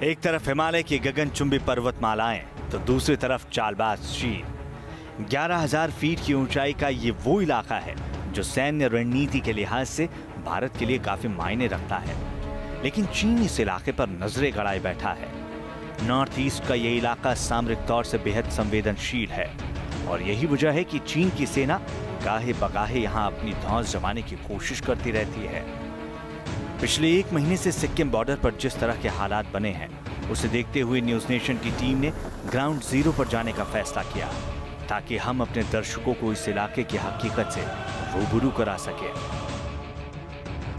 एक तरफ हिमालय की गगनचुंबी पर्वतमालाएं तो दूसरी तरफ चालबाज चीन। 11,000 फीट की ऊंचाई का ये वो इलाका है जो सैन्य रणनीति के लिहाज से भारत के लिए काफी मायने रखता है, लेकिन चीन इस इलाके पर नजरें गड़ाए बैठा है। नॉर्थ ईस्ट का ये इलाका सामरिक तौर से बेहद संवेदनशील है और यही वजह है कि चीन की सेना गाहे बगाहे यहाँ अपनी धौंस जमाने की कोशिश करती रहती है। पिछले एक महीने से सिक्किम बॉर्डर पर जिस तरह के हालात बने हैं, उसे देखते हुए न्यूज नेशन की टीम ने ग्राउंड जीरो पर जाने का फैसला किया ताकि हम अपने दर्शकों को इस इलाके की हकीकत से रूबरू करा सके।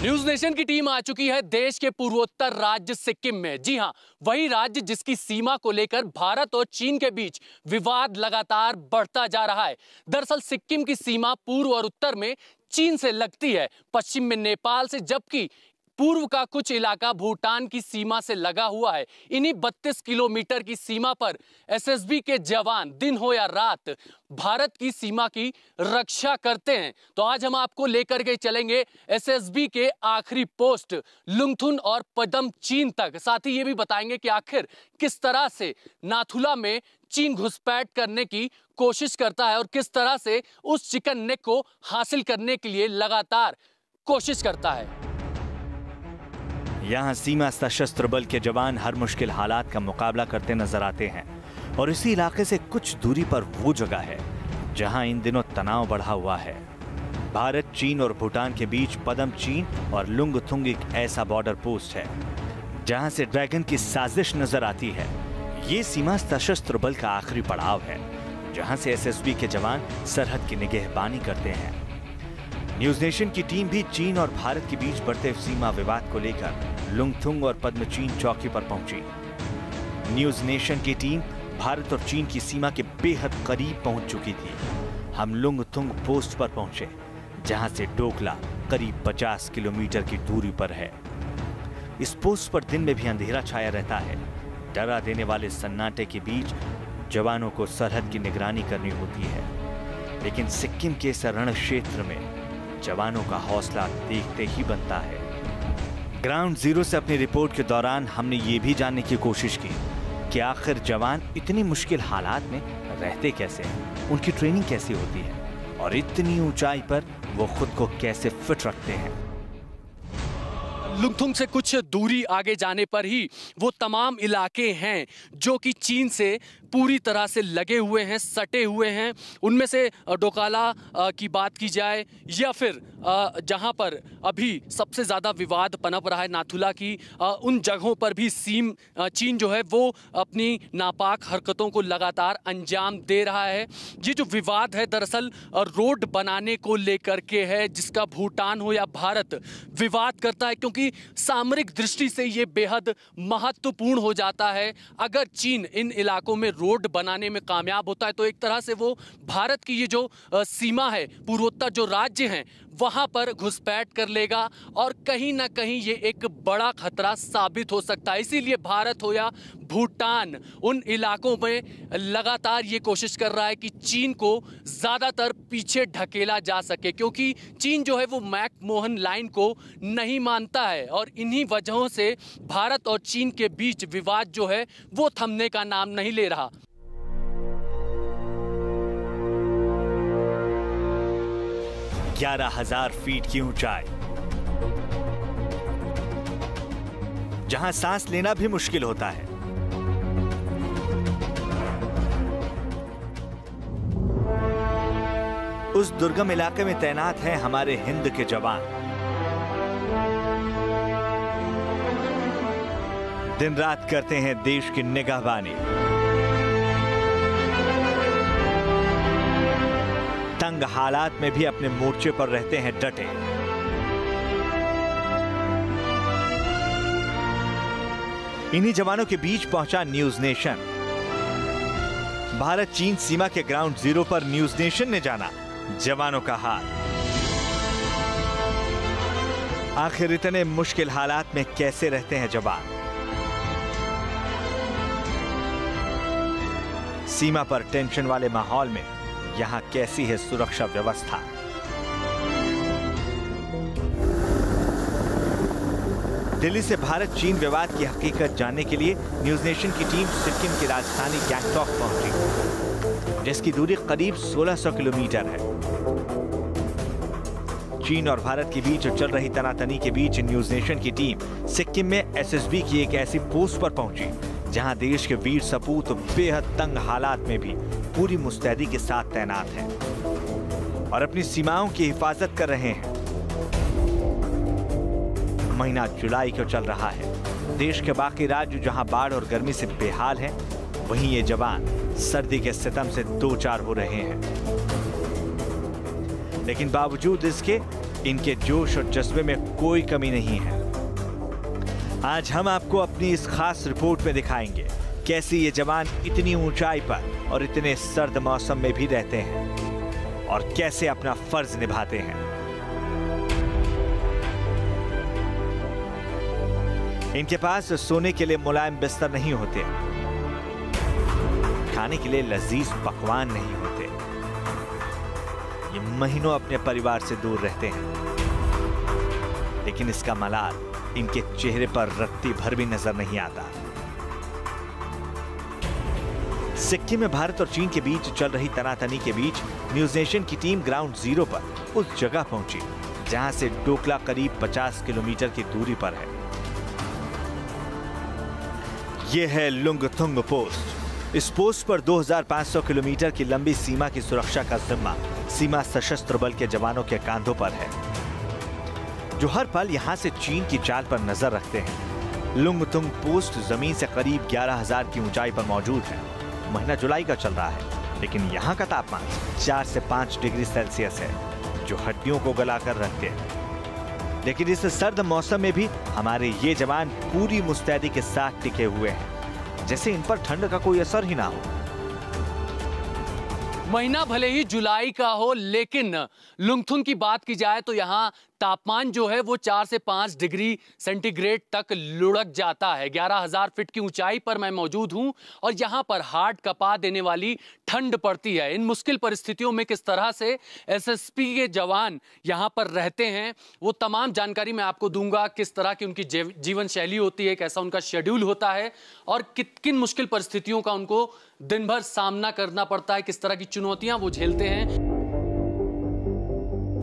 न्यूज नेशन की टीम आ चुकी है देश के पूर्वोत्तर राज्य सिक्किम में। जी हां, वही राज्य जिसकी सीमा को लेकर भारत और चीन के बीच विवाद लगातार बढ़ता जा रहा है। दरअसल सिक्किम की सीमा पूर्व और उत्तर में चीन से लगती है, पश्चिम में नेपाल से, जबकि पूर्व का कुछ इलाका भूटान की सीमा से लगा हुआ है। इन्हीं 32 किलोमीटर की सीमा पर एसएसबी के जवान दिन हो या रात भारत की सीमा की रक्षा करते हैं। तो आज हम आपको लेकर के चलेंगे एसएसबी के आखिरी पोस्ट लुंगथुन और पदम चीन तक। साथ ही ये भी बताएंगे कि आखिर किस तरह से नाथुला में चीन घुसपैठ करने की कोशिश करता है और किस तरह से उस चिकन नेक को हासिल करने के लिए लगातार कोशिश करता है। यहाँ सीमा सशस्त्र बल के जवान हर मुश्किल हालात का मुकाबला करते नजर आते हैं और इसी इलाके से कुछ दूरी पर वो जगह है जहाँ इन दिनों तनाव बढ़ा हुआ है। भारत, चीन और भूटान के बीच पदम चीन और लुंगथुंग एक ऐसा बॉर्डर पोस्ट है जहाँ से ड्रैगन की साजिश नजर आती है। ये सीमा सशस्त्र बल का आखिरी पड़ाव है जहाँ से एसएसबी के जवान सरहद की निगहबानी करते हैं। न्यूज नेशन की टीम भी चीन और भारत के बीच बढ़ते सीमा विवाद को लेकर लुंगथुंग और पद्मचीन चौकी पर पहुंची। न्यूज नेशन की टीम भारत और चीन की सीमा के बेहद करीब पहुंच चुकी थी। हम लुंगथुंग पोस्ट पर पहुंचे जहां से डोकला करीब 50 किलोमीटर की दूरी पर है। इस पोस्ट पर दिन में भी अंधेरा छाया रहता है। डरा देने वाले सन्नाटे के बीच जवानों को सरहद की निगरानी करनी होती है, लेकिन सिक्किम के इस रण क्षेत्र में जवानों का हौसला देखते ही बनता है। ग्राउंड जीरो से अपनी रिपोर्ट के दौरान हमने ये भी जानने की कोशिश की कि आखिर जवान इतनी मुश्किल हालात में रहते कैसे हैं, उनकी ट्रेनिंग कैसी होती है और इतनी ऊंचाई पर वो खुद को कैसे फिट रखते हैं। लुंगथुंग से कुछ दूरी आगे जाने पर ही वो तमाम इलाके हैं जो कि चीन से पूरी तरह से लगे हुए हैं, सटे हुए हैं। उनमें से डोकाला की बात की जाए या फिर जहां पर अभी सबसे ज़्यादा विवाद पनप रहा है नाथुला की, उन जगहों पर भी चीन जो है वो अपनी नापाक हरकतों को लगातार अंजाम दे रहा है। ये जो विवाद है दरअसल रोड बनाने को लेकर के है, जिसका भूटान हो या भारत विवाद करता है, क्योंकि सामरिक दृष्टि से ये बेहद महत्वपूर्ण हो जाता है। अगर चीन इन इलाकों में रोड बनाने में कामयाब होता है तो एक तरह से वो भारत की ये जो सीमा है, पूर्वोत्तर जो राज्य हैं, वहां पर घुसपैठ कर लेगा और कहीं ना कहीं ये एक बड़ा खतरा साबित हो सकता है। इसीलिए भारत हो या भूटान उन इलाकों में लगातार ये कोशिश कर रहा है कि चीन को ज़्यादातर पीछे ढकेला जा सके, क्योंकि चीन जो है वो मैकमोहन लाइन को नहीं मानता है और इन्हीं वजहों से भारत और चीन के बीच विवाद जो है वो थमने का नाम नहीं ले रहा। 11,000 फीट की ऊंचाई, जहां सांस लेना भी मुश्किल होता है। उस दुर्गम इलाके में तैनात हैं हमारे हिंद के जवान। दिन रात करते हैं देश की निगहबानी। तंग हालात में भी अपने मोर्चे पर रहते हैं डटे। इन्हीं जवानों के बीच पहुंचा न्यूज नेशन। भारत चीन सीमा के ग्राउंड जीरो पर न्यूज नेशन ने जाना जवानों का हाल। आखिर इतने मुश्किल हालात में कैसे रहते हैं जवान। सीमा पर टेंशन वाले माहौल में यहां कैसी है सुरक्षा व्यवस्था। दिल्ली से भारत चीन विवाद की हकीकत जानने के लिए न्यूज नेशन की टीम सिक्किम की राजधानी गैंगटॉक पहुंची, जिसकी दूरी करीब 1600 किलोमीटर है। चीन और भारत के बीच चल रही तनातनी के बीच न्यूज नेशन की टीम सिक्किम में एसएसबी की एक ऐसी पोस्ट पर पहुंची जहां देश के वीर सपूत बेहद तंग हालात में भी पूरी मुस्तैदी के साथ तैनात हैं और अपनी सीमाओं की हिफाजत कर रहे हैं। महीना जुलाई को चल रहा है। देश के बाकी राज्य जहां बाढ़ और गर्मी से बेहाल हैं, वहीं ये जवान सर्दी के सितम से दो चार हो रहे हैं। लेकिन बावजूद इसके इनके जोश और जज्बे में कोई कमी नहीं है। आज हम आपको अपनी इस खास रिपोर्ट में दिखाएंगे कैसे ये जवान इतनी ऊंचाई पर और इतने सर्द मौसम में भी रहते हैं और कैसे अपना फर्ज निभाते हैं। इनके पास सोने के लिए मुलायम बिस्तर नहीं होते, खाने के लिए लजीज पकवान नहीं होते। ये महीनों अपने परिवार से दूर रहते हैं, लेकिन इसका मलाल इनके चेहरे पर रत्ती भर भी नजर नहीं आता। सिक्किम में भारत और चीन के बीच चल रही तनातनी के बीच न्यूज नेशन की टीम ग्राउंड जीरो पर उस जगह पहुंची जहां से डोकला करीब 50 किलोमीटर की दूरी पर है। यह है लुंगथुंग पोस्ट। इस पोस्ट पर 2500 किलोमीटर की लंबी सीमा की सुरक्षा का जिम्मा सीमा सशस्त्र बल के जवानों के कांधों पर है, जो हर पल यहां से चीन की चाल पर नजर रखते हैं। लुंगथुंग पोस्ट जमीन से करीब 11,000 की ऊंचाई पर मौजूद है। महीना जुलाई का चल रहा है, लेकिन यहाँ का तापमान 4 से 5 डिग्री सेल्सियस है, जो हड्डियों को गलाकर रखते हैं। लेकिन इस सर्द मौसम में भी हमारे ये जवान पूरी मुस्तैदी के साथ टिके हुए हैं, जैसे इन पर ठंड का कोई असर ही ना हो। महीना भले ही जुलाई का हो, लेकिन लुंगथुंग की बात की जाए तो यहाँ तापमान जो है वो 4 से 5 डिग्री सेंटीग्रेड तक लुढ़क जाता है। 11,000 फीट की ऊंचाई पर मैं मौजूद हूं और यहाँ पर हार्ट कपा देने वाली ठंड पड़ती है। इन मुश्किल परिस्थितियों में किस तरह से एसएसबी के जवान यहाँ पर रहते हैं, वो तमाम जानकारी मैं आपको दूंगा। किस तरह की उनकी जीवन शैली होती है, कैसा उनका शेड्यूल होता है और किन मुश्किल परिस्थितियों का उनको दिन भर सामना करना पड़ता है, किस तरह की चुनौतियां वो झेलते हैं।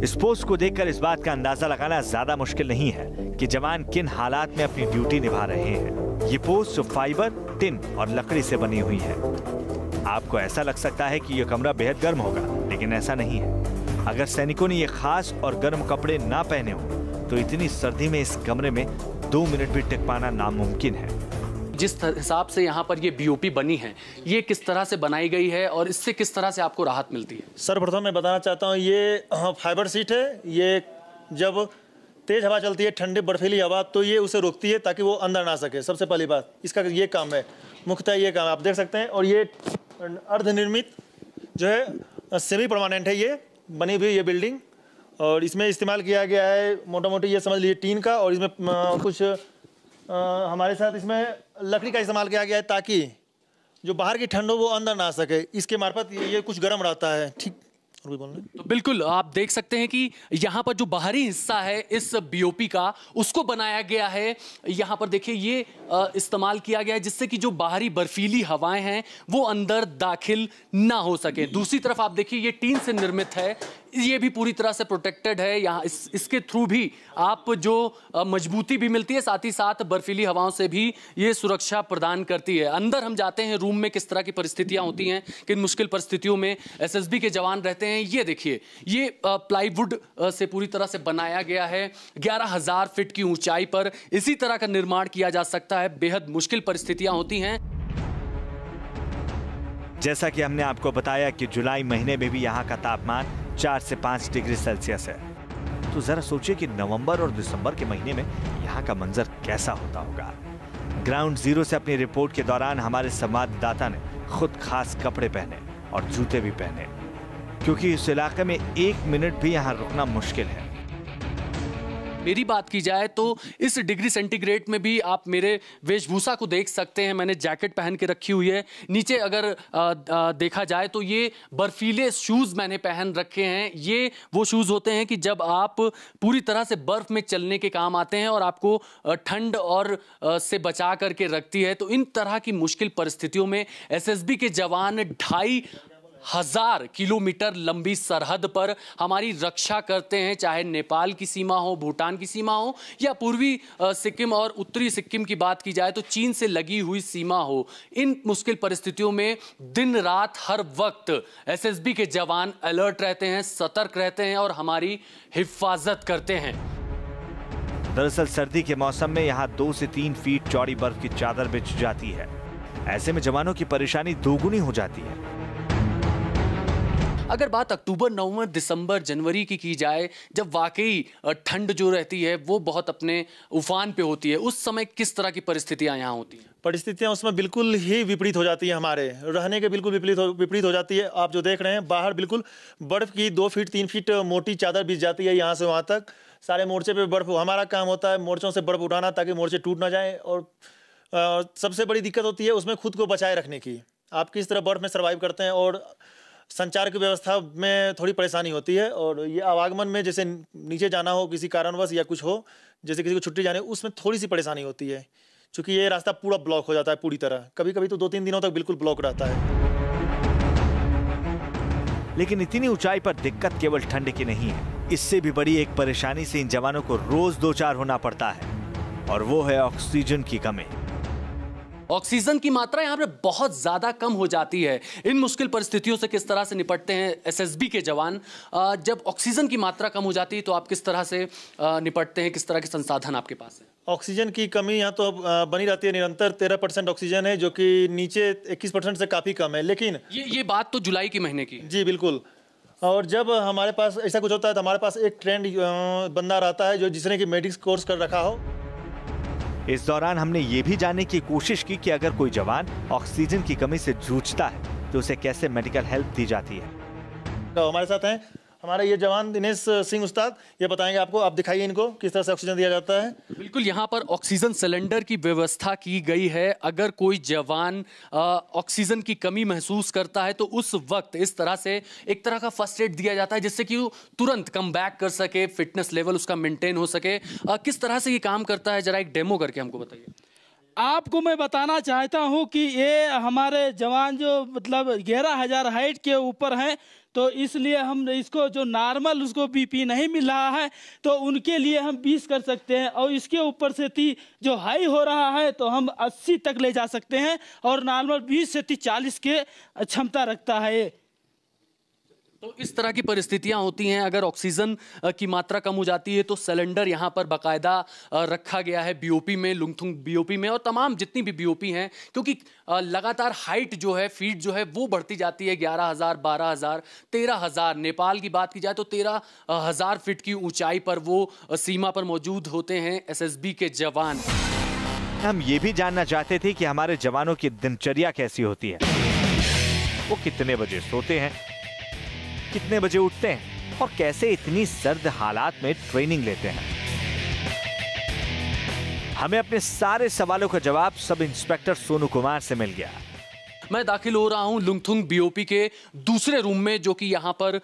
इस पोस्ट को देखकर इस बात का अंदाजा लगाना ज्यादा मुश्किल नहीं है कि जवान किन हालात में अपनी ड्यूटी निभा रहे हैं। ये पोस्ट फाइबर, टिन और लकड़ी से बनी हुई है। आपको ऐसा लग सकता है कि यह कमरा बेहद गर्म होगा, लेकिन ऐसा नहीं है। अगर सैनिकों ने ये खास और गर्म कपड़े ना पहने हो तो इतनी सर्दी में इस कमरे में 2 मिनट भी टिक पाना नामुमकिन है। जिस हिसाब से यहाँ पर ये बीओपी बनी है, ये किस तरह से बनाई गई है और इससे किस तरह से आपको राहत मिलती है? सर्वप्रथम मैं बताना चाहता हूँ, ये फाइबर सीट है। ये जब तेज हवा चलती है, ठंडी बर्फीली हवा, तो ये उसे रोकती है ताकि वो अंदर ना सके। सबसे पहली बात इसका ये काम है, मुख्यतः ये काम आप देख सकते हैं। और ये अर्धनिर्मित जो है सेमी परमानेंट है, ये बनी हुई ये बिल्डिंग, और इसमें इस्तेमाल किया गया है मोटा मोटी ये समझ लीजिए टीन का, और इसमें कुछ हमारे साथ इसमें लकड़ी का इस्तेमाल किया गया है ताकि जो बाहर की ठंड हो वो अंदर ना आ सके। इसके मार्फत ये कुछ गर्म रहता है। ठीक, और भी बोलना? तो बिल्कुल आप देख सकते हैं कि यहाँ पर जो बाहरी हिस्सा है इस बीओपी का, उसको बनाया गया है। यहाँ पर देखिए ये इस्तेमाल किया गया है जिससे कि जो बाहरी बर्फीली हवाएं हैं वो अंदर दाखिल ना हो सके। दूसरी तरफ आप देखिए ये टीन से निर्मित है, ये भी पूरी तरह से प्रोटेक्टेड है। यहाँ इसके थ्रू भी आप जो मजबूती भी मिलती है, साथ ही साथ बर्फीली हवाओं से भी ये सुरक्षा प्रदान करती है। अंदर हम जाते हैं रूम में, किस तरह की परिस्थितियां होती हैं, किन मुश्किल परिस्थितियों में एसएसबी के जवान रहते हैं। ये देखिए ये प्लाईवुड से पूरी तरह से बनाया गया है। 11,000 फीट की ऊंचाई पर इसी तरह का निर्माण किया जा सकता है। बेहद मुश्किल परिस्थितियां होती हैं। जैसा कि हमने आपको बताया कि जुलाई महीने में भी यहाँ का तापमान 4 से 5 डिग्री सेल्सियस है, तो जरा सोचिए कि नवंबर और दिसंबर के महीने में यहाँ का मंजर कैसा होता होगा। ग्राउंड जीरो से अपनी रिपोर्ट के दौरान हमारे संवाददाता ने खुद खास कपड़े पहने और जूते भी पहने, क्योंकि इस इलाके में 1 मिनट भी यहाँ रुकना मुश्किल है। मेरी बात की जाए तो इस डिग्री सेंटीग्रेड में भी आप मेरे वेशभूषा को देख सकते हैं। मैंने जैकेट पहन के रखी हुई है। नीचे अगर देखा जाए तो ये बर्फीले शूज़ मैंने पहन रखे हैं। ये वो शूज़ होते हैं कि जब आप पूरी तरह से बर्फ में चलने के काम आते हैं और आपको ठंड और से बचा करके रखती है। तो इन तरह की मुश्किल परिस्थितियों में एसएसबी के जवान 2500 किलोमीटर लंबी सरहद पर हमारी रक्षा करते हैं, चाहे नेपाल की सीमा हो, भूटान की सीमा हो या पूर्वी सिक्किम और उत्तरी सिक्किम की बात की जाए तो चीन से लगी हुई सीमा हो। इन मुश्किल परिस्थितियों में दिन रात हर वक्त एसएसबी के जवान अलर्ट रहते हैं, सतर्क रहते हैं और हमारी हिफाजत करते हैं। दरअसल सर्दी के मौसम में यहाँ 2 से 3 फीट चौड़ी बर्फ की चादर बिछ जाती है। ऐसे में जवानों की परेशानी दोगुनी हो जाती है। अगर बात अक्टूबर, नवंबर, दिसंबर, जनवरी की जाए, जब वाकई ठंड जो रहती है वो बहुत अपने उफान पे होती है, उस समय किस तरह की परिस्थितियां यहाँ होती हैं? परिस्थितियाँ उसमें बिल्कुल ही विपरीत हो जाती है। हमारे रहने के बिल्कुल विपरीत हो जाती है। आप जो देख रहे हैं बाहर बिल्कुल बर्फ़ की 2 फीट 3 फीट मोटी चादर बिछ जाती है। यहाँ से वहाँ तक सारे मोर्चे पे बर्फ़। हमारा काम होता है मोर्चों से बर्फ़ उठाना ताकि मोर्चे टूट ना जाएँ। और सबसे बड़ी दिक्कत होती है उसमें खुद को बचाए रखने की। आप किस तरह बर्फ़ में सर्वाइव करते हैं। और संचार की व्यवस्था में थोड़ी परेशानी होती है। और ये आवागमन में जैसे नीचे जाना हो किसी कारणवश या कुछ हो, जैसे किसी को छुट्टी जाने, उसमें थोड़ी सी परेशानी होती है क्योंकि ये रास्ता पूरा ब्लॉक हो जाता है पूरी तरह। कभी कभी तो 2-3 दिनों तक बिल्कुल ब्लॉक रहता है। लेकिन इतनी ऊंचाई पर दिक्कत केवल ठंड की नहीं है। इससे भी बड़ी एक परेशानी से इन जवानों को रोज 2-4 होना पड़ता है और वो है ऑक्सीजन की कमी। ऑक्सीजन की मात्रा यहाँ पे बहुत ज्यादा कम हो जाती है। इन मुश्किल परिस्थितियों से किस तरह से निपटते हैं एसएसबी के जवान? जब ऑक्सीजन की मात्रा कम हो जाती है तो आप किस तरह से निपटते हैं? किस तरह के संसाधन आपके पास है? ऑक्सीजन की कमी यहाँ तो बनी रहती है निरंतर। 13% ऑक्सीजन है जो कि नीचे 21% से काफ़ी कम है। लेकिन ये बात तो जुलाई के महीने की। जी बिल्कुल। और जब हमारे पास ऐसा कुछ होता है तो हमारे पास एक ट्रेंड बंदा रहता है जो जिसने कि मेडिक्स कोर्स कर रखा हो। इस दौरान हमने ये भी जानने की कोशिश की कि अगर कोई जवान ऑक्सीजन की कमी से जूझता है तो उसे कैसे मेडिकल हेल्प दी जाती है। तो हमारे साथ हैं हमारे ये जवान दिनेश सिंह उस्ताद, ये बताएंगे आपको। आप दिखाइए इनको किस तरह से ऑक्सीजन दिया जाता है। बिल्कुल, यहाँ पर ऑक्सीजन सिलेंडर की व्यवस्था की गई है। अगर कोई जवान ऑक्सीजन की कमी महसूस करता है तो उस वक्त इस तरह से एक तरह का फर्स्ट एड दिया जाता है जिससे कि वो तुरंत कम बैक कर सके, फिटनेस लेवल उसका मेंटेन हो सके। किस तरह से ये काम करता है, जरा एक डेमो करके हमको बताइए। आपको मैं बताना चाहता हूं कि ये हमारे जवान जो मतलब 11,000 हाइट के ऊपर हैं, तो इसलिए हम इसको जो नॉर्मल उसको बीपी नहीं मिल रहा है तो उनके लिए हम 20 कर सकते हैं। और इसके ऊपर से जो हाई हो रहा है तो हम 80 तक ले जा सकते हैं। और नॉर्मल 20 से 40 के क्षमता रखता है ये। तो इस तरह की परिस्थितियां होती हैं। अगर ऑक्सीजन की मात्रा कम हो जाती है तो सिलेंडर यहाँ पर बाकायदा रखा गया है बीओपी में, लुंगथुंग बीओपी में और तमाम जितनी भी बीओपी हैं, क्योंकि लगातार हाइट जो है, फीट जो है वो बढ़ती जाती है। 11,000, 12,000, 13,000। नेपाल की बात की जाए तो 13,000 फीट की ऊंचाई पर वो सीमा पर मौजूद होते हैं एसएसबी के जवान। हम ये भी जानना चाहते थे कि हमारे जवानों की दिनचर्या कैसी होती है, वो कितने बजे सोते हैं, कितने बजे उठते हैं और कैसे इतनी सर्द हालात में ट्रेनिंग लेते हैं। हमें अपने सारे सवालों का जवाब सब इंस्पेक्टर सोनू कुमार से मिल गया। मैं दाखिल हो रहा हूं लुंगथुंग बीओपी के दूसरे रूम में, जो कि यहां पर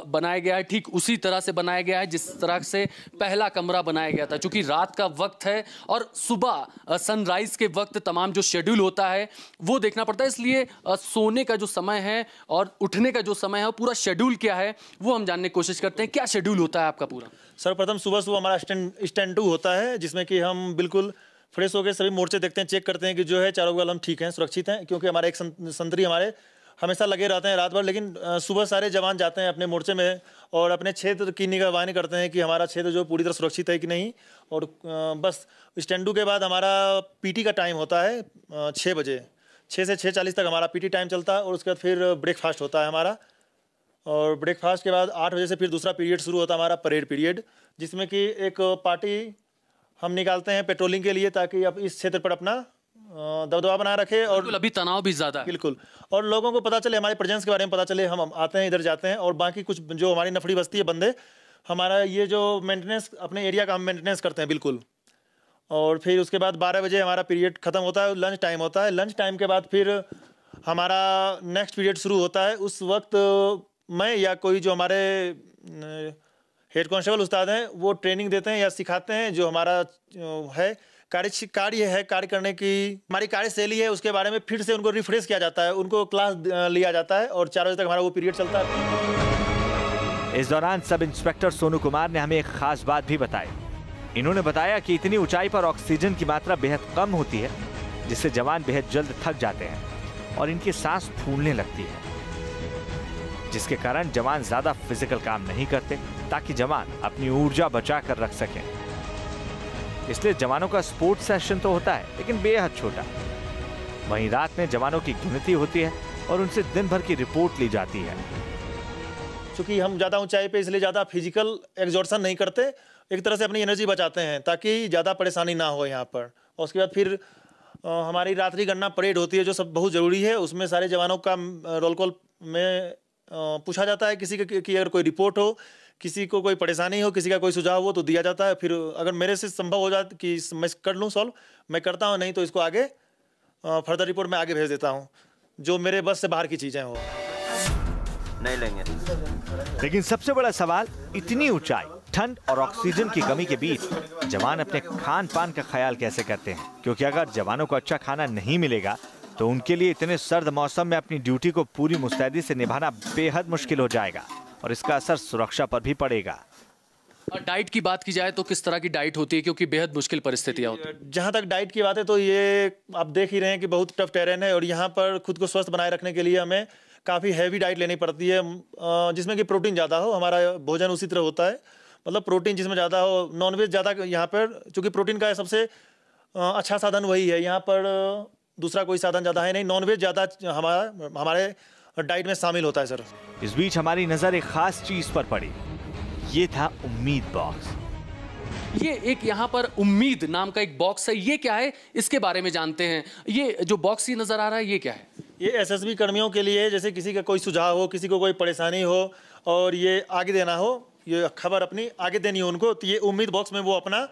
बनाया गया है ठीक उसी तरह से बनाया गया है जिस तरह से पहला कमरा बनाया गया था। चूंकि रात का वक्त है और सुबह सनराइज के वक्त तमाम जो शेड्यूल होता है वो देखना पड़ता है, इसलिए सोने का जो समय है और उठने का जो समय है, पूरा शेड्यूल क्या है वो हम जानने की कोशिश करते हैं। क्या शेड्यूल होता है आपका पूरा? सर्वप्रथम सुबह हमारा स्टैंड 2 होता है जिसमें कि हम बिल्कुल फ्रेश होकर सभी मोर्चे देखते हैं, चेक करते हैं कि जो है चारों बगल हम ठीक हैं, सुरक्षित हैं। क्योंकि हमारे एक संतरी हमारे हमेशा लगे रहते हैं रात भर। लेकिन सुबह सारे जवान जाते हैं अपने मोर्चे में और अपने क्षेत्र की निगरानी करते हैं कि हमारा क्षेत्र जो पूरी तरह सुरक्षित है कि नहीं। और बस स्टैंड 2 के बाद हमारा पीटी का टाइम होता है 6 बजे, 6 से 6:40 तक हमारा पीटी टाइम चलता है। और उसके बाद फिर ब्रेकफास्ट होता है हमारा। और ब्रेकफास्ट के बाद 8 बजे से फिर दूसरा पीरियड शुरू होता है हमारा, परेड पीरियड, जिसमें कि एक पार्टी हम निकालते हैं पेट्रोलिंग के लिए ताकि अब इस क्षेत्र पर अपना दबदबा बना रखे। और अभी तनाव भी ज़्यादा है। बिल्कुल, और लोगों को पता चले, हमारे प्रेजेंस के बारे में पता चले, हम आते हैं इधर जाते हैं। और बाकी कुछ जो हमारी नफड़ी बस्ती है बंदे, हमारा ये जो मेंटेनेंस, अपने एरिया का हम मेंटेनेंस करते हैं बिल्कुल। और फिर उसके बाद 12 बजे हमारा पीरियड ख़त्म होता है, लंच टाइम होता है। लंच टाइम के बाद फिर हमारा नेक्स्ट पीरियड शुरू होता है। उस वक्त मैं या कोई जो हमारे हेड कांस्टेबल उस्ताद हैं वो ट्रेनिंग देते हैं या सिखाते हैं जो हमारा है कार्य करने की हमारी कार्यशैली है, उसके बारे में फिर से उनको रिफ्रेश किया जाता है, उनको क्लास लिया जाता है और 4 बजे तक हमारा वो पीरियड चलता है। इस दौरान सब इंस्पेक्टर सोनू कुमार ने हमें एक खास बात भी बताई। इन्होंने बताया कि इतनी ऊंचाई पर ऑक्सीजन की मात्रा बेहद कम होती है, जिससे जवान बेहद जल्द थक जाते हैं और इनकी सांस फूलने लगती है, जिसके कारण जवान ज्यादा फिजिकल काम नहीं करते ताकि जवान अपनी ऊर्जा बचा कर रख सकें। इसलिए जवानों का स्पोर्ट्स सेशन तो होता है लेकिन बेहद छोटा। वहीं रात में जवानों की गिनती होती है और उनसे दिन भर की रिपोर्ट ली जाती है। क्योंकि हम ज़्यादा ऊंचाई पे इसलिए ज़्यादा फिजिकल एग्जॉर्शन नहीं करते, एक तरह से अपनी एनर्जी बचाते हैं ताकि ज़्यादा परेशानी ना हो यहाँ पर। और उसके बाद फिर हमारी रात्रि गणना परेड होती है जो सब बहुत ज़रूरी है। उसमें सारे जवानों का रोल कॉल में पूछा जाता है किसी की अगर कोई रिपोर्ट हो, किसी को कोई परेशानी हो, किसी का कोई सुझाव हो तो दिया जाता है। फिर अगर मेरे से संभव हो जाए कि मैं कर लूँ सॉल्व, मैं करता हूँ, नहीं तो इसको आगे फर्दर रिपोर्ट में आगे भेज देता हूँ जो मेरे बस से बाहर की चीज़ें हो। नहीं लेंगे। लेकिन सबसे बड़ा सवाल, इतनी ऊंचाई, ठंड और ऑक्सीजन की कमी के बीच जवान अपने खान पान का ख्याल कैसे करते हैं? क्योंकि अगर जवानों को अच्छा खाना नहीं मिलेगा तो उनके लिए इतने सर्द मौसम में अपनी ड्यूटी को पूरी मुस्तैदी से निभाना बेहद मुश्किल हो जाएगा और इसका असर सुरक्षा पर भी पड़ेगा। और डाइट की बात की जाए तो किस तरह की डाइट होती है, क्योंकि बेहद मुश्किल परिस्थितियां होती हैं? जहाँ तक डाइट की बात है तो ये आप देख ही रहे हैं कि बहुत टफ टेरेन है और यहाँ पर खुद को स्वस्थ बनाए रखने के लिए हमें काफ़ी हैवी डाइट लेनी पड़ती है, जिसमें कि प्रोटीन ज़्यादा हो। हमारा भोजन उसी तरह होता है, मतलब प्रोटीन जिसमें ज़्यादा हो। नॉनवेज ज़्यादा यहाँ पर, चूँकि प्रोटीन का सबसे अच्छा साधन वही है, यहाँ पर दूसरा कोई साधन ज़्यादा है नहीं। नॉनवेज ज़्यादा हमारे डाइट में शामिल होता है सर। इस बीच हमारी नज़र एक खास चीज़ पर पड़ी, ये था उम्मीद बॉक्स। ये एक यहाँ पर उम्मीद नाम का एक बॉक्स है, ये क्या है इसके बारे में जानते हैं। ये जो बॉक्स ही नजर आ रहा है ये क्या है? ये एसएसबी कर्मियों के लिए, जैसे किसी का कोई सुझाव हो, किसी को कोई परेशानी हो और ये आगे देना हो, ये खबर अपनी आगे देनी हो उनको, तो ये उम्मीद बॉक्स में वो अपना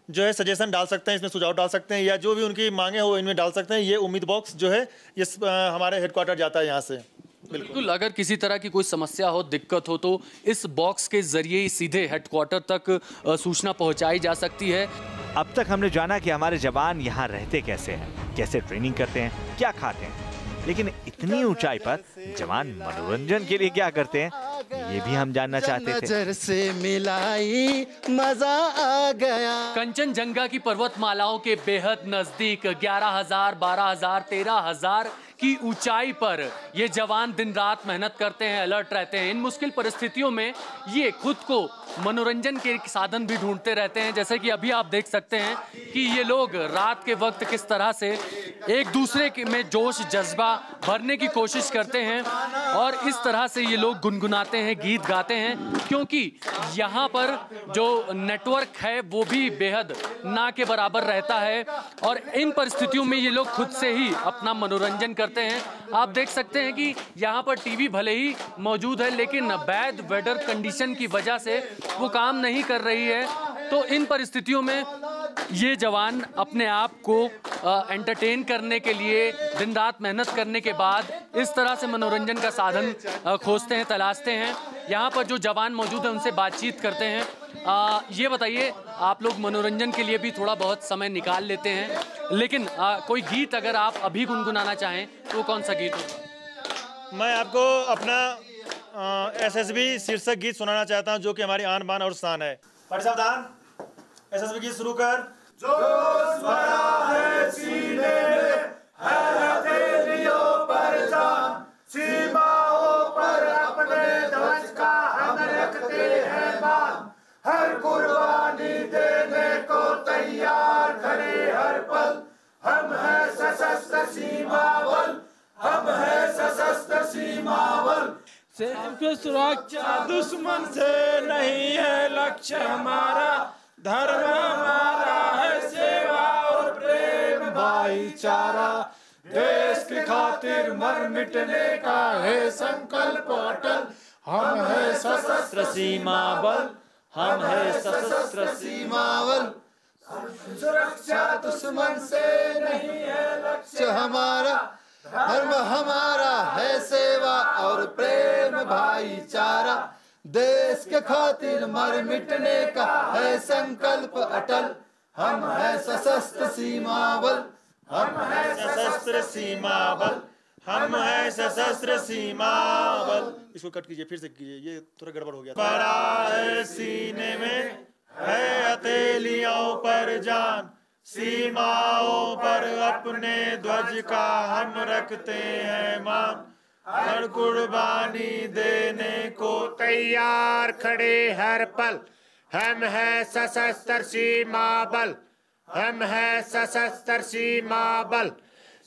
जो है सजेशन डाल सकते हैं, इसमें सुझाव डाल सकते हैं या जो भी उनकी मांगे हो इनमें डाल सकते हैं। ये उम्मीद बॉक्स जो है ये हमारे हेडक्वार्टर जाता है यहाँ से। बिल्कुल, अगर किसी तरह की कोई समस्या हो, दिक्कत हो तो इस बॉक्स के जरिए सीधे हेडक्वार्टर तक सूचना पहुंचाई जा सकती है। अब तक हमने जाना कि हमारे जवान यहाँ रहते कैसे हैं, कैसे ट्रेनिंग करते हैं, क्या खाते हैं, लेकिन इतनी ऊंचाई पर जवान मनोरंजन के लिए क्या करते हैं ये भी हम जानना चाहते थे। नजर से मिलाई मजा आ गया। कंचनजंगा की पर्वतमालाओं के बेहद नजदीक 11,000, 12,000, 13,000 की ऊंचाई पर ये जवान दिन रात मेहनत करते हैं, अलर्ट रहते हैं। इन मुश्किल परिस्थितियों में ये खुद को मनोरंजन के साधन भी ढूंढते रहते हैं। जैसे कि अभी आप देख सकते हैं कि ये लोग रात के वक्त किस तरह से एक दूसरे में जोश जज्बा भरने की कोशिश करते हैं और इस तरह से ये लोग गुनगुनाते हैं, गीत गाते हैं, क्योंकि यहाँ पर जो नेटवर्क है वो भी बेहद ना के बराबर रहता है और इन परिस्थितियों में ये लोग खुद से ही अपना मनोरंजन करते हैं। आप देख सकते हैं कि यहाँ पर टीवी भले ही मौजूद है लेकिन बैड वेदर कंडीशन की वजह से वो काम नहीं कर रही है। तो इन परिस्थितियों में ये जवान अपने आप को एंटरटेन करने के लिए दिन रात मेहनत करने के बाद इस तरह से मनोरंजन का साधन खोजते हैं, तलाशते हैं। यहाँ पर जो जवान मौजूद है उनसे बातचीत करते हैं। ये बताइए, आप लोग मनोरंजन के लिए भी थोड़ा बहुत समय निकाल लेते हैं, लेकिन कोई गीत अगर आप अभी गुनगुनाना चाहें तो कौन सा गीत हो? मैं आपको अपना एसएसबी शीर्षक गीत सुनाना चाहता हूं जो कि हमारी आन बान और शान है। सावधान, एसएसबी गीत शुरू कर। जोश भरा है सीने में, है हथेलियों पर जान, सीमाओं पर अपने ध्वज का हम रखते हैं मान, हर कुर्बानी देने को तैयार खड़े हर पल, हम हैं सशस्त्र सीमा बल, हम हैं सशस्त्र सीमा बल। सिर्फ सुरक्षा दुश्मन से नहीं है लक्ष्य हमारा, धर्म हमारा है सेवा और प्रेम भाईचारा, देश की खातिर मर मिटने का है संकल्प अटल, हम है सशस्त्र सीमा बल, हम है सशस्त्र सीमा बल, सुरक्षा दुश्मन से नहीं है लक्ष्य हमारा, धर्म हमारा है सेवा और प्रेम भाईचारा, देश के खातिर मर मिटने का है संकल्प अटल, हम है सशस्त्र सीमा बल, हम है सशस्त्र सीमा बल, हम है सशस्त्र सीमा बल। इसको कट कीजिए, फिर से कीजिए, ये थोड़ा गड़बड़ हो गया। बड़ा है सीने में है हथेलियों पर जान, सीमाओं पर अपने ध्वज का हम रखते हैं मान, हर कुर्बानी देने को तैयार खड़े हर पल, हम है सशस्त्र सीमा बल, हम है सशस्त्र सीमा बल,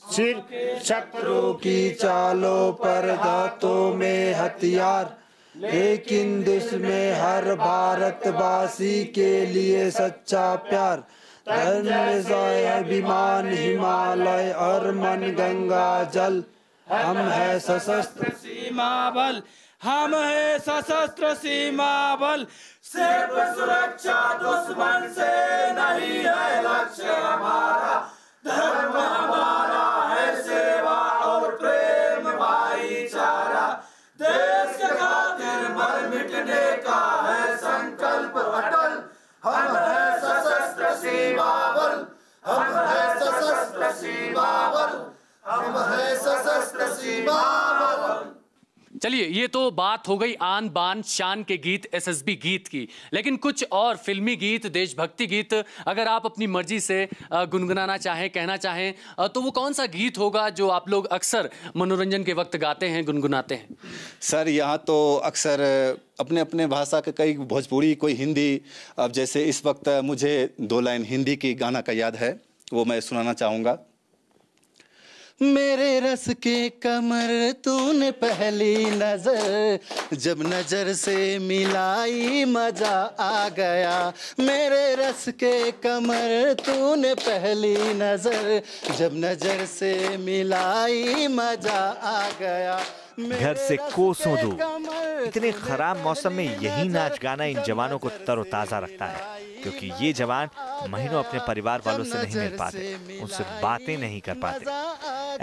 सिर शत्रु की चालों पर दांतों में हथियार, लेकिन दिल में हर भारतवासी के लिए सच्चा प्यार, धर्म अभिमान हिमालय और मन गंगा जल, हम है सशस्त्र सीमा बल, हम है सशस्त्र सीमा बल, सिर्फ सुरक्षा दुश्मन से नहीं है लक्ष्य हमारा, धर्म हमारा है सेवा और प्रेम भाईचारा, देश के खातिर मर मिटने का है संकल्प अटल, हम है सशस्त्र सीमा बल, हम है सशस्त्र सीमा बल, हम है सशस्त्र सीमा बल। चलिए, ये तो बात हो गई आन बान शान के गीत, एसएसबी गीत की, लेकिन कुछ और फिल्मी गीत, देशभक्ति गीत अगर आप अपनी मर्जी से गुनगुनाना चाहें, कहना चाहें, तो वो कौन सा गीत होगा जो आप लोग अक्सर मनोरंजन के वक्त गाते हैं, गुनगुनाते हैं? सर यहाँ तो अक्सर अपने अपने भाषा के, कई भोजपुरी, कोई हिंदी। अब जैसे इस वक्त मुझे 2 लाइन हिंदी की गाना का याद है, वो मैं सुनाना चाहूँगा। मेरे रस के कमर तूने पहली नजर, जब नजर से मिलाई मजा आ गया, मेरे रस के कमर तूने पहली नजर, जब नजर से मिलाई मजा आ गया। घर से कोसों दूर इतने खराब मौसम में यही नाच गाना इन जवानों को तरोताजा रखता है, क्योंकि ये जवान महीनों अपने परिवार वालों से नहीं मिल पाते, उनसे बातें नहीं कर पाते।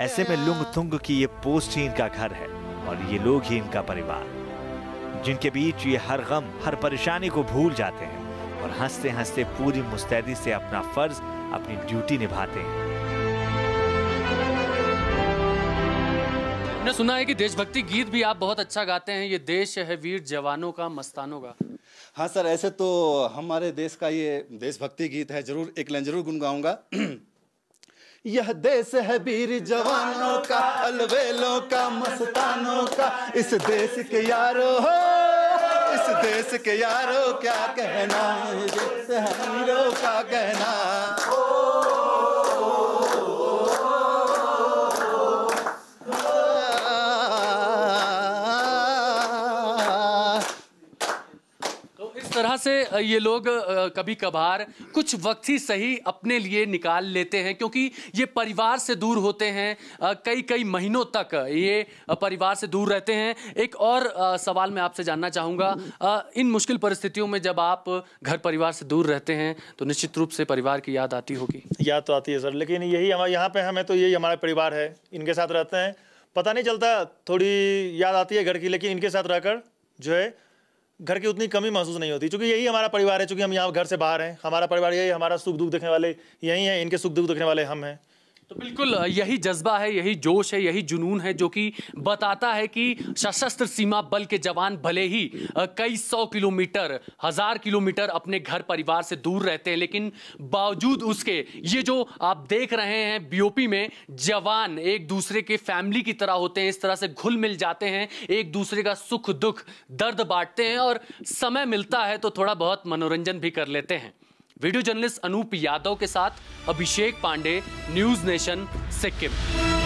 ऐसे में लुंग थुंग की ये पोस्ट ही इनका घर है और ये लोग ही इनका परिवार, जिनके बीच ये हर गम, हर परेशानी को भूल जाते हैं और हंसते हंसते पूरी मुस्तैदी से अपना फर्ज, अपनी ड्यूटी निभाते हैं। हमने सुना है कि देशभक्ति गीत भी आप बहुत अच्छा गाते हैं। ये देश है वीर जवानों का, मस्तानों का। हाँ सर, ऐसे तो हमारे देश का ये देशभक्ति गीत है, जरूर एक लाइन जरूर गुनगाऊंगा। यह देश है वीर जवानों का, अलवेलों का, मस्तानों का, इस देश के यारों हो, इस देश के यारों क्या कहना, इस हीरों का कहना। तरह से ये लोग कभी कभार कुछ वक्त ही सही अपने लिए निकाल लेते हैं, क्योंकि ये परिवार से दूर होते हैं, कई कई महीनों तक ये परिवार से दूर रहते हैं। एक और सवाल मैं आपसे जानना चाहूँगा, इन मुश्किल परिस्थितियों में जब आप घर परिवार से दूर रहते हैं तो निश्चित रूप से परिवार की याद आती होगी। याद तो आती है सर, लेकिन यही हमारे यहाँ पे हमें तो यही हमारा परिवार है, इनके साथ रहते हैं, पता नहीं चलता, थोड़ी याद आती है घर की, लेकिन इनके साथ रहकर जो है घर की उतनी कमी महसूस नहीं होती, क्योंकि यही हमारा परिवार है। क्योंकि हम यहाँ घर से बाहर हैं, हमारा परिवार यही, हमारा सुख दुख देखने वाले यही हैं, इनके सुख दुख देखने वाले हम हैं। तो बिल्कुल यही जज्बा है, यही जोश है, यही जुनून है जो कि बताता है कि सशस्त्र सीमा बल के जवान भले ही कई 100 किलोमीटर, 1000 किलोमीटर अपने घर परिवार से दूर रहते हैं, लेकिन बावजूद उसके ये जो आप देख रहे हैं बीओपी में, जवान एक दूसरे के फैमिली की तरह होते हैं, इस तरह से घुल मिल जाते हैं, एक दूसरे का सुख दुख दर्द बांटते हैं और समय मिलता है तो थोड़ा बहुत मनोरंजन भी कर लेते हैं। वीडियो जर्नलिस्ट अनूप यादव के साथ अभिषेक पांडे, न्यूज नेशन, सिक्किम।